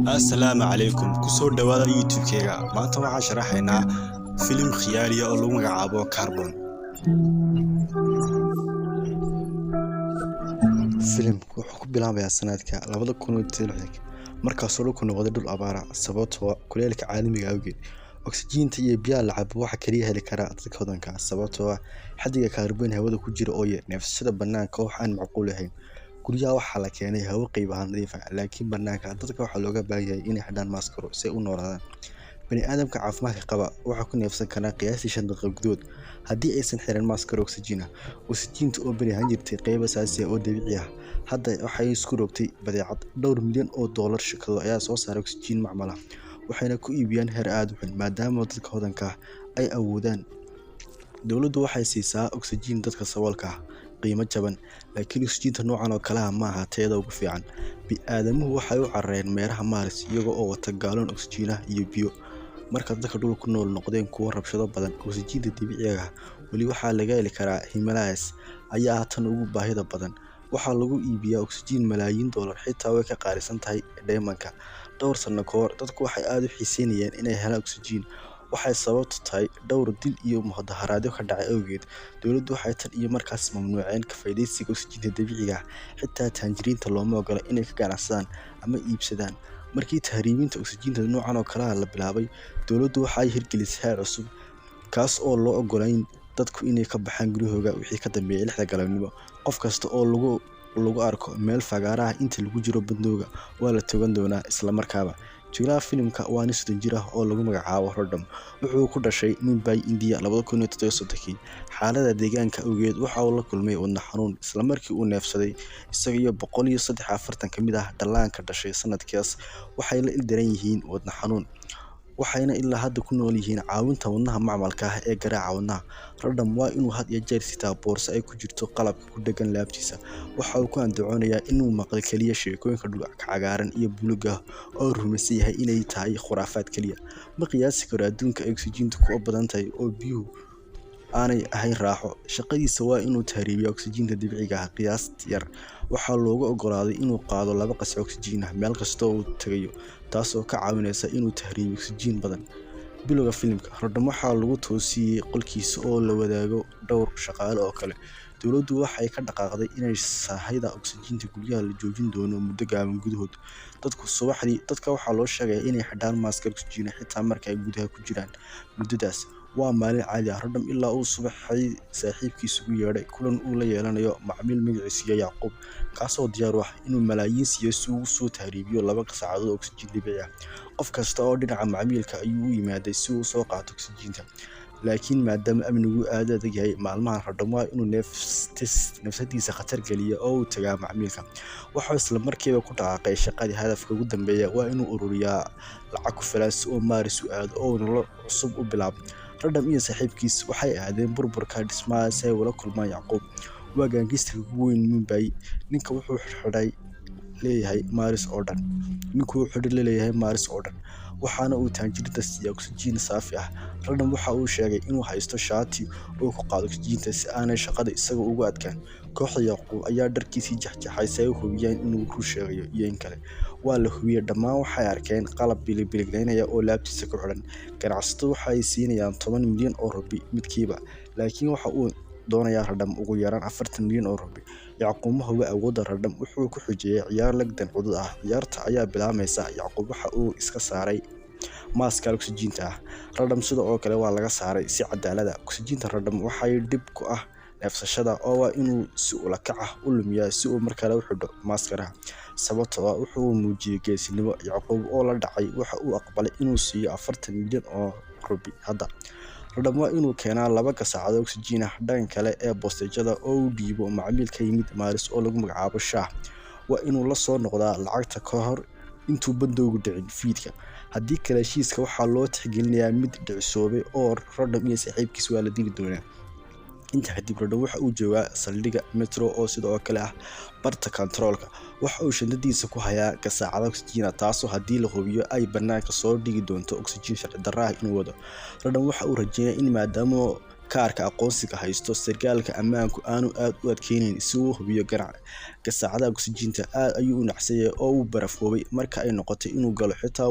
Assalaamu calaykum kusoo dhawaada youtube-kayga maanta waxaan sharaxaynaa filim khiyaaliya oo lagu magacaabo Carbon. Filimku wuxuu ku bilaabayaa sanadka 2016 markaasoo dhulku noqday dhul abaara sababtoo kuleylka caalamiga awgeed. Oksijiinta iyo biyaha la cabo waxa kaliya heli kara dadka hodanka sababtoo xaddiga kaarboon hawada ku jira oo yar neefsashada banaanka wax aan macquul ahayn. Guryaha waxaa la keenay hawo qayb ahaan nadiif ah laakiin banaanka dadka waxaa looga baahan yahay inay xidhaan maaskaro si ay u noolaadaan. bani'aadamka caafimaadka qaba waxa ku neefsan kara qiyaastii 5 daqiiqo gudahood haddii aysan xiran maaskaro oksijiin ah. Oksijiinta oo bari ahaan jirtay qayb asaasi ah oo dabiici ah hadda waxay isku rogtay badeecad dhowr milyan oo dollar. Shirkado ayaa soo saaray oksijiin macmal ah waxayna ku iibiyaan heer aad u xun maadaama dadka hodanka ah ay awoodaan. Dawladdu waxay siisaa oksijiin dadka saboolka ah qiimo jaban laakiin oksijiinta noocan oo kale ah ma aha tayada ugu fiican. Bini'aadamuhu waxay u carareen meeraha Mars iyagoo oo wata gaaloon oksijiin ah iyo biyo. Marka dadka dhulka ku nool noqdeen kuwo rabshado badan, oksijiinta dabiiciga ah weli waxaa laga heli karaa Himalayas ayaa tan ugu baahida badan. Waxaa lagu iibiyaa oksijiin malaayiin dollar xitaa way ka qaalisan tahay diamond-ka. Dhowr sano ka hor dadku waxay aad u xiiseynayeen inay helaan oksijiin waxay sababtu tahay dhowr dil iyo mudaharaadyo ka dhacay awgeed. Dawladdu waxay tan iyo markaas mamnuuceen ka faa'iidaysiga oksijiinta dabiiciga ah xitaa taanjiriinta looma ogola inay ka ganacsadaan ama iibsadaan. Markii tahriibinta oksijiinta noocan oo kale ah la bilaabay, dawladdu waxay hirgelisay heer cusub kaas oo loo ogolayn dadku inay ka baxaan guryahooda wixii ka dambeeyay 6 galabnimo. Qof kasta oo lagu arko meel fagaara ah inta lagu jiro bandowga waa la togan doonaa isla markaaba. Jilaha filimka waa nin 30 jir ah oo lagu magacaabo Rodham wuxuu ku dhashay Mumbai, India 2017. Xaaladda deegaanka awgeed waxa uu la kulmay wadne xanuun isla markii uu neefsaday. Isaga iyo 143 ka mid ah dhallaanka dhashay sanadkaas waxay la ildaran yihiin wadne xanuun waxayna ilaa hadda ku nool yihiin caawinta wadnaha macmalka ah ee garaaca wadnaha. Rodham waa inuu had iyo jeer sitaa boorso ay ku jirto qalabka ku dhagan laabtiisa. Waxa uu ku andacoonayaa inuu maqal kaliya sheekooyinka dhulka cagaaran iyo buluugga ah oo rumaysan yahay inay tahay khuraafaad kaliya. Ma qiyaasi karo adduunka ay oksijiintu ku badan tahay oo biyuhu aanay ahayn raaxo. Shaqadiisa waa inuu tahriibiyo oksijiinta dabiiciga ah qiyaas yar. Waxaa loogu ogolaaday inuu qaado 2 qas oksijiin ah meel kasta oo uu tagayo taasoo ka caawinaysa inuu tahriibiyo oksijiin badan. Bilowga filimka, Rodham waxaa lagu toosiyay qolkiisa oo la wadaago dhowr shaqaale oo kale. Dawladdu waxay ka dhaqaaqday inay sahayda oksijiinta guryaha la joojin doono muddo gaaban gudahood. Dadka waxaa loo sheegay inay xidhaan maaskar oksijiin xitaa marka ay gudaha ku jiraan. Muddadaas waa maalin caadi ah. Rodham ilaa uu subaxii saaxiibkiis ugu yeedhay kulan uu la yeelanayo macmiil magaciisu yahay Yacquub kaasoo diyaar u ah inuu malaayiin siiyo si uu soo tahriibiyo 2 saacadood oo oksijiin dabiici ah. Qof kasta oo dhinaca macmiilka ayuu u yimaaday si uu soo qaato oksijiinta laakiin maadaama amnigu aad u adag yahay maalmahan, Rodham waa inuu nafsadiisa khatar geliyo oo uu tagaa macmiilka. Waxaa isla markiiba ku dhaqaaqay shaqadii. Hadafka ugu dambeeya waa inuu ururiyaa lacag ku filan si uu Mars u aado oo nolol cusub u bilaabo. Rodham iyo saaxiibkiis waxay aadeen burburka dhismaha si ay ula kulmaan Yacquub. Waa gaangista ugu weyn Mumbai. Ninka wuxuu xidhay leeyahay Mars oo dhan waxaana uu taanjirida siiya oksijiin saafi ah. Rodham waxa uu sheegay inuu haysto shaati uu ku qaado oksijiinta si aanay shaqada isaga ugu adkaan. Kooxda Yacquub ayaa dharkiisii jeexjeexay si ay u hubiyaan inuu run sheegayo iyo in kale. Waa la hubiyay dhammaan waxay arkeen qalab bilibiliqleynaya oo laabtiisa ku xidhan. Ganacsatadu waxay siinayaan 10 milyan oo rubi midkiiba laakiin waxa uu doonayaa Rodham ugu yaraan 40 milyan oo rubi. Yacquub ma hubo awoodda Rodham wuxuu ku xujiyay ciyaar lagdan cudud ah. Ciyaarta ayaa bilaamaysa. Yacquub waxa uu iska saaray maaskar oksijiinta ah. Rodham sidoo kale waa laga saaray si cadaalad ah. Oksijiinta Rodham waxay dhib ku ah neefsashada oo waa inuu si ula kac ah u lumiyaa si uu markale u xidho maaskaraha sababtoo ah wuxuu muujiyay geesinimo. Yacquub oo la dhacay waxa uu aqbalay inuu siiyo 40 milyan oo rubi hadda. Rodham waa inuu keenaa 2 saacadood oksijiin ah dhanka kale ee boostejada oo uu dhiibo macmiil ka yimid Mars oo lagu magacaabo Shah. Waa inuu la soo noqdaa lacagta ka hor intuu bandowgu dhicin fiidka. Haddii kale heshiiska waxaa loo tixgelinayaa mid dhicisoobay oo Rodham iyo saaxiibkiis waa la dili doonaa. Intaa kadib Rodham waxa uu joogaa saldhigga metro oo sidoo kale ah barta kantaroolka. Waxa uu shandadiisa ku hayaa gasaacada oksijiin taasoo haddii la hubiyo ay banaanka soo dhigi doonto oksijiin sharci darro ah inuu wado. Rodham waxa uu rajeynayaa in maadaama kaarka aqoonsiga haysto sarkaalka ammaanku aanu aad u adkeynayn si uu hubiyo gasaacadaha oksijiinta aad ayuu u nacsayay oo uu barafoobay marka ay noqotay inuu galo xitaa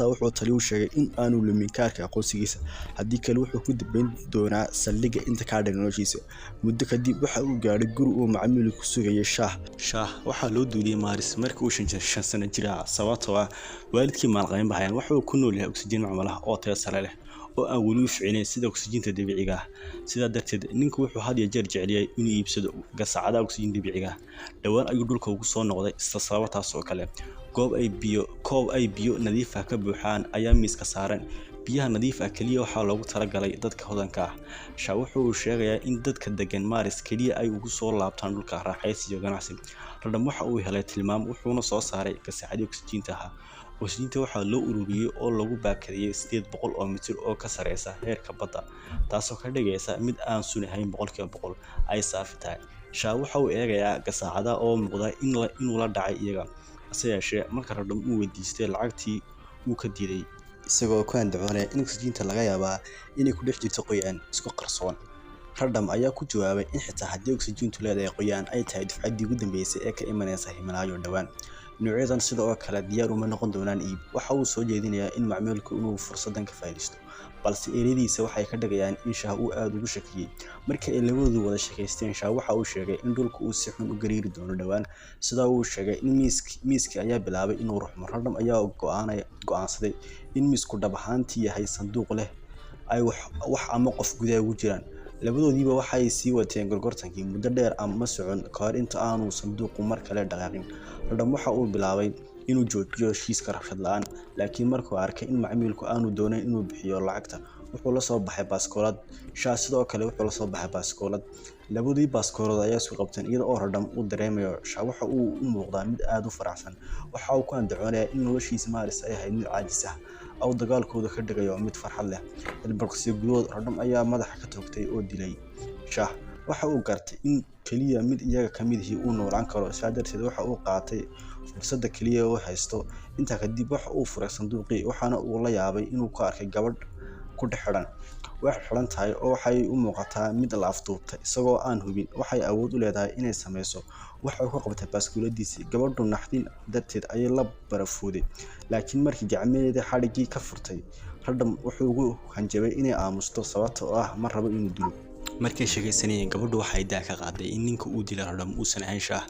wuxuu taliyuu sheegay in aanu lumin kaarka aqoonsigiisa haddii kale wuxuu ku dambeyn doonaa saldhigga inta ka hadhay noloshiisa. Muddo kadib waxa uu gaadhay guri uu macmiil ku sugayay shaah waxaa loo duuliyay Maaris markii uu 5 sano jir ahaa sababtoo ah waalidkii maalqabeen bahayaan waxa uu ku nool yahay oksijiin macmal ah oo tayo sare leh oo aan weli u ficneyn sida oksijiinta dabiiciga ah. Sidaa darteed ninku wuxuu had iyo jeer jecel yahay inuu iibsado gasaacadaha oksijiin dabiiciga ah. Dhowaan ayuu dhulka ugu soo noqday isla sababtaas oo kale. Koob ay biyo nadiif ah ka buuxaan ayaa miiska saaran. biyaha nadiif ah kaliya waxaa loogu talagalay dadka hodanka ah. Shaw wuxuu sheegayaa in dadka degan Maaris kaliya ay ugu soo laabtaan dhulka raaxaysi iyo ganacsi. Radam waxa uu helay tilmaam wuxuuna soo saaray gasaacadii oksijiinta ah. Oksijiinta waxaa loo ururiyay oo lagu baakadiyay 800 oo mitir oo ka sareysa heerka badda, taasoo ka dhigaysa mid aan sunahayn 100% ay saafi tahay. Shaw waxa uu eegayaa gasaacada oo muuqda inuu la dhacay iyaga, hase yeeshee marka Radam uu weydiistay lacagtii uu ka diiday isagoo ku andacoonaya in oksijiinta laga yaabaa inay ku dhex jirto qoyaan isku qarsoon. Radam ayaa ku jawaabay in xitaa haddii oksijiintu leedahay qoyaan ay tahay dufcaddii ugu dambeysay ee ka imanaysa Himalaya dhawaan. Noocyadan sidoo kale diyaar uma noqon doonaan iib. Waxa uu soo jeedinayaa in macmiilku inuu fursadan ka faa'iideysto, balse ereyadiisa waxay ka dhigayaan in Shaw uu aad ugu shakiyay. Marka ay labadoodu wada shakeysteen, Shaw waxa uu sheegay in dhulku uu si xun u gariiri doono dhawaan, sida uu sheegay in miiska ayaa bilaabay inuu ruxmo. Radam ayaa go'aansaday in miisku dhab ahaantii yahay sanduuq leh ay wax ama qof gudaha ugu jiraan. Labadoodiiba waxay sii wateen gorgortankii muddo dheer ama socon ka hor inta aanu sanduuqu mar kale dhaqaaqin. Radam waxa uu bilaabay inuu joojiyo heshiiska rabshad la'aan, laakiin markuu arkay in macmiilku aanu doonayn inuu bixiyo lacagta, wuxuu la soo baxay baaskoolad. Shaw sidoo kale wuxuu la soo baxay baaskoolad. Labadii baaskoolad ayaa isku qabteen iyada oo Radam uu dareemayo Shaw waxa uu u muuqdaa mid aad u faraxsan. Waxa uu ku andacoonayaa in noloshiisa Maaris ay ahayd mid caajis ah oo dagaalkooda ka dhigayo mid farxad leh. Ilbiriqsiyo gudahood Radam ayaa madaxa ka toogtay oo dilay Shaw. Waxa uu gartay in kaliya mid iyaga ka mid ah uu noolaan karo, sidaa darteed waxa uu qaatay fursadda kaliya oo haysto. Intaa kadib waxa uu furay sanduuqii waxaana uu la yaabay inuu ka arkay gabadh ku dhex xidhan. Waxay xidhan tahay oo waxay u muuqataa mid la afduubtay isagoo aan hubin waxay awood u leedahay inay sameyso. Waxa uu ka qabtay baaskooladiisii. Gabadhu naxdin darteed ayay la barafooday, laakiin markii gacmaheeda xadhigii ka furtay, Radam wuxuu ugu hanjabay inay aamusto sababtoo ah ma rabo inuu dilo. Markay sheegaysanayeen, gabadhu waxay daa ka qaaday in ninka uu dilay Radam uusan ahayn Shaw.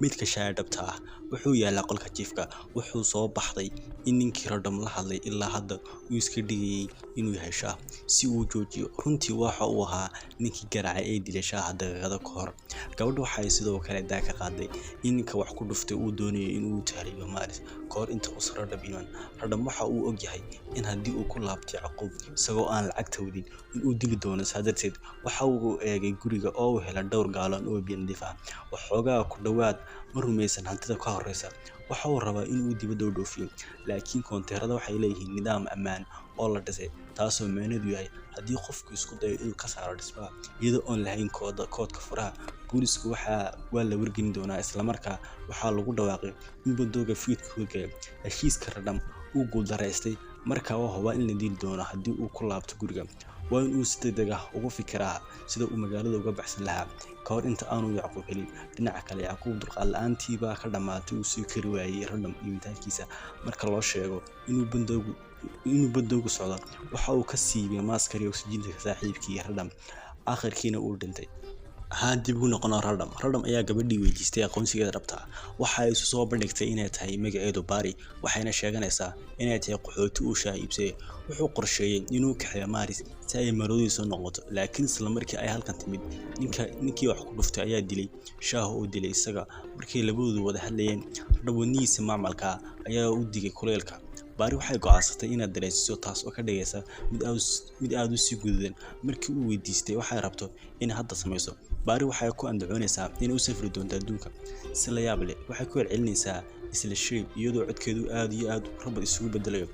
Midka Shaw dhabta ah wuxuu yaalaa qolka jiifka. Wuxuu soo baxday in ninkii Radam la hadlay ilaa hadda uu iska dhigayay inuu yahay Shaw si uu joojiyo. Runtii waxa uu ahaa ninkii garaacay ee dilay Shaw daqiiqado ka hor. Gabadhu waxay sidoo kale daa ka qaaday in ninka wax ku dhuftay uu doonayo inuu tahriibo Maaris ka hor inta uusan Radam iman. Radam waxa uu ogyahay in haddii uu ku laabtay Yacquub isagoo aan lacag wadin inuu dili doono. Sidaa darteed waxa uu eegay guriga oo uu helay dhowr gaalon oo biyo nadiif ah. Waxoogaa ku dhawaad ma rumaysan hantida ka horeysa. Waxa uu rabaa inuu dibadda u dhoofiyo, laakiin koonteerada waxay leeyihiin nidaam ammaan oo la dhisay, taasoo micnaheedu yahay haddii qofku isku dayo inuu ka saaro dhismaha iyadoo aan lahayn koodka furaha, booliisku waa la wargelin doonaa. Isla markaa waxaa lagu dhawaaqay in bandooga fiidka hogaya. Heshiiska Radam uu guuldaraystay markaa waa hubaa in la dili doono haddii uu ku laabto guriga. Waa in uu si degdeg ah ugu fikiraa sida uu magaalada uga baxsan lahaa ka hor inta aanu Yacquub helin. Dhinaca kale, Yacquub dulqaad la'aantii baa ka dhamaatay. Uu sii kari waayay Radam iyo intaankiisa marka loo sheego inuu bandoogu socdo. Waxa uu ka siibay maaskari oksijiinta saaxiibkii Radam, aakhirkiina uu dhintay. dib u noqon Radam ayaa gabadhii weydiistay aqoonsigeeda dhabta ah. Waxa ay isu soo bandhigtay inay tahay magaceedu Bari, waxayna sheeganaysaa inay tahay qaxooti uu Shaw iibsay. Wuxuu qorsheeyay inuu kaxeeyo Maaris si ay marodiisa noqoto, laakiin isla markii ay halkan timid, ninkii wax ku dhuftay ayaa dilay Shaw oo dilay isaga. Markii labadoodu wada hadlayeen, Radam wadnihiisa macmalka ayaa u digay kuleylka. Bari waxay go'aansatay inay dareysiso, taas oo ka dhigaysa mid aad u sii gududan. Markii uu weydiistay waxay rabto inay hadda sameyso, Bari waxay ku andacoonaysaa inay u safri doonto adduunka. Si la yaab leh waxay ku celcelinaysaa isla shay iyadoo codkeedu aad iyo aad rabad isugu bedelayo.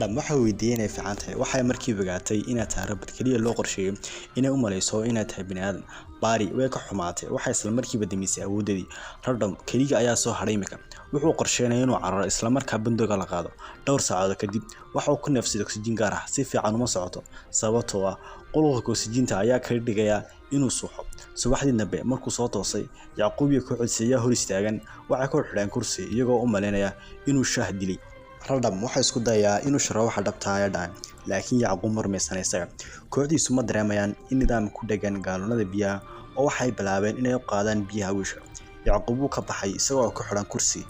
dham waxa weydiiyay inay fiican tahay waxay markii ogaatay inay tahay rabad kaliya loo qorsheeyay inay u maleyso inay tahay bini'aadan baari way ka xumaatay waxay isla markiiba damisay awoodadii radham kaliya ayaa soo hadhay imika wuxuu qorsheynay inuu cararo isla markaa bandooga la qaado dhowr saacadood kadib waxa uu ku neefsaday oksijiin gaar ah si fiican uma socoto sababtoo ah qulqulka oksijiinta ayaa ka dhigaya inuu suuxo subaxdii dambe markuu soo toosay Yacquub iyo kooxdiisa ayaa hor istaagan waxay ku xidheen kursi iyagoo u maleynaya inuu shaah dilay radham waxa isku dayaa inuu sharo waxa dhabta ay dhacay laakiin Yacquub marmaysan isaga kooxdiisu ma dareemayaan in nidaam ku dhagan gaalonada biyaha oo waxay bilaabeen inay u qaadaan biyaha wiisha Yacquub uu ka baxay isagoo ku xidhan kursi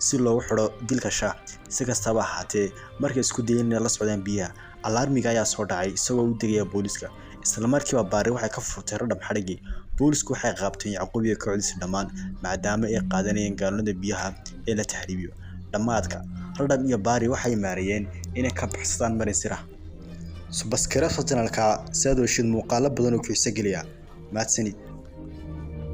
si loogu xidho dilka shaah si kastaba ahaatee markay isku dayeen inay la socdaan biyaha alarmiga ayaa soo dhacay isagoo u digaya booliska isla markiiba baari waxay ka furtay radham xadhigii boolisku waxay qaabteen Yacquub iyo kooxdiisa dhammaan maadaama ay qaadanayeen gaalonada biyaha ee la tahriibiyo dhamaadka radham iyo baari waxay maarayeen inay ka baxsadaan marin sirah subaskira channelka sidoo shid muuqaalo badan oo xiiso geliya maadsani